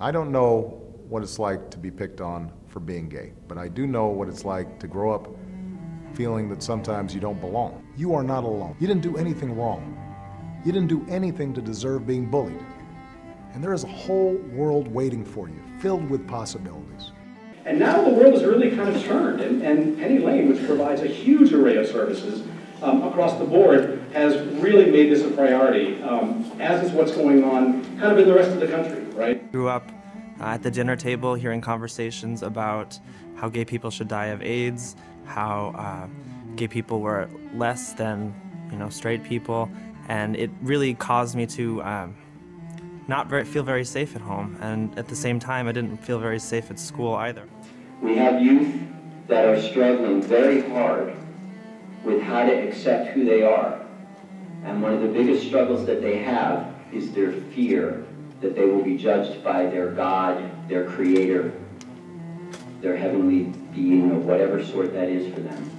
I don't know what it's like to be picked on for being gay, but I do know what it's like to grow up feeling that sometimes you don't belong. You are not alone. You didn't do anything wrong. You didn't do anything to deserve being bullied. And there is a whole world waiting for you, filled with possibilities. And now the world has really kind of turned, and Penny Lane, which provides a huge array of services across the board, has really made this a priority, as is what's going on kind of in the rest of the country, right? Grew up at the dinner table hearing conversations about how gay people should die of AIDS, how gay people were less than, straight people, and it really caused me to not feel very safe at home, and at the same time I didn't feel very safe at school either. We have youth that are struggling very hard with how to accept who they are, and one of the biggest struggles that they have is their fear that they will be judged by their God, their creator, their heavenly being of whatever sort that is for them,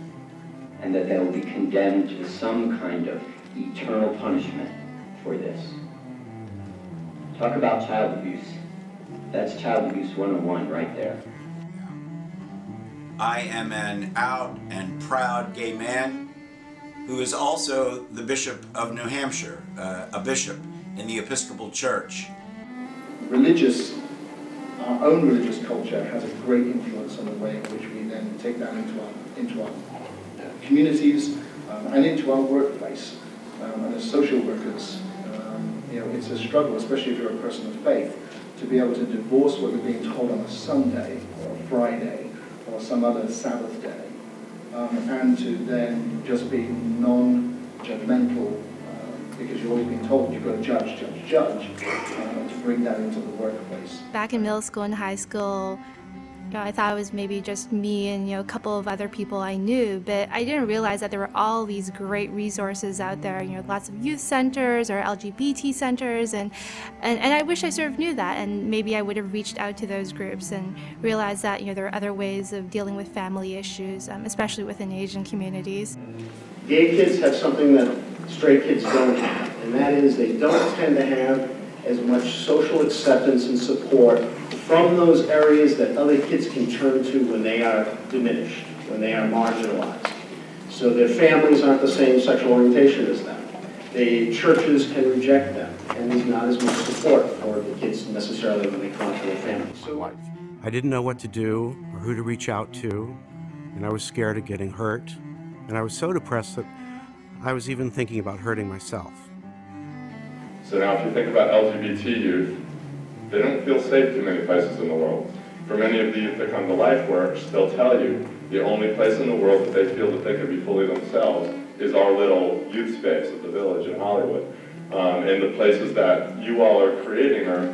and that they will be condemned to some kind of eternal punishment for this. Talk about child abuse. That's child abuse 101 right there. I am an out and proud gay man who is also the Bishop of New Hampshire, a bishop in the Episcopal Church. Our own religious culture has a great influence on the way in which we then take that into our communities and into our workplace. And as social workers, it's a struggle, especially if you're a person of faith, to be able to divorce what you're being told on a Sunday or a Friday or some other Sabbath day, and to then just be non-judgmental, because you're always being told you've got to judge, to bring that into the workplace. Back in middle school and high school, I thought it was maybe just me and a couple of other people I knew, but I didn't realize that there were all these great resources out there, lots of youth centers or LGBT centers, and I wish I sort of knew that, and maybe I would have reached out to those groups and realized that there are other ways of dealing with family issues, especially within Asian communities. Gay kids have something that straight kids don't have, and that is they don't tend to have as much social acceptance and support from those areas that other kids can turn to when they are diminished, when they are marginalized. So their families aren't the same sexual orientation as them. The churches can reject them, and there's not as much support for the kids necessarily when they come to their families. So I didn't know what to do or who to reach out to, and I was scared of getting hurt, and I was so depressed that I was even thinking about hurting myself. So now if you think about LGBT youth, they don't feel safe too many places in the world. For many of the youth that come to LifeWorks, they'll tell you the only place in the world that they feel that they can be fully themselves is our little youth space at the Village in Hollywood. And the places that you all are creating are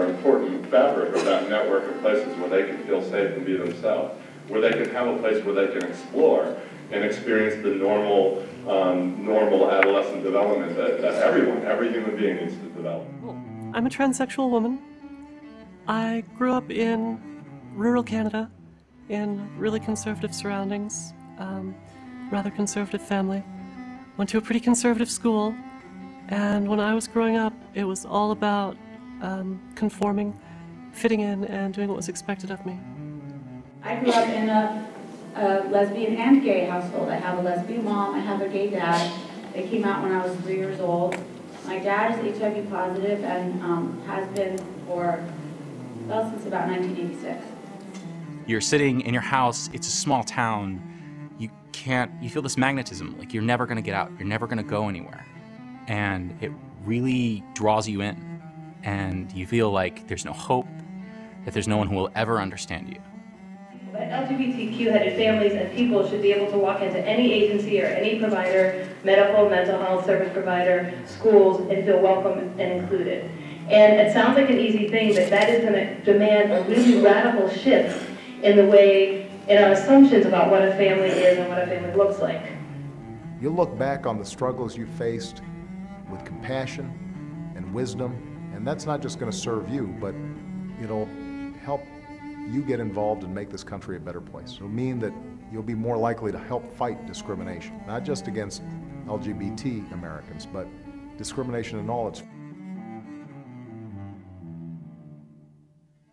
important fabric of that network of places where they can feel safe and be themselves, where they can have a place where they can explore and experience the normal adolescent development that every human being needs to develop. I'm a transsexual woman. I grew up in rural Canada in really conservative surroundings, rather conservative family. Went to a pretty conservative school, and when I was growing up, it was all about conforming, fitting in, and doing what was expected of me. I grew up in a lesbian and gay household. I have a lesbian mom, I have a gay dad. They came out when I was 3 years old. My dad is HIV positive and has been since about 1986. You're sitting in your house, it's a small town, you feel this magnetism, like you're never gonna get out, you're never gonna go anywhere. And it really draws you in. And you feel like there's no hope, that there's no one who will ever understand you. But LGBTQ-headed families and people should be able to walk into any agency or any provider, medical, mental health service provider, schools, and feel welcome and included. And it sounds like an easy thing, but that is going to demand a really radical shift in our assumptions about what a family is and what a family looks like. You'll look back on the struggles you faced with compassion and wisdom, and that's not just going to serve you, but it'll help you get involved and make this country a better place. It'll mean that you'll be more likely to help fight discrimination, not just against LGBT Americans, but discrimination in all its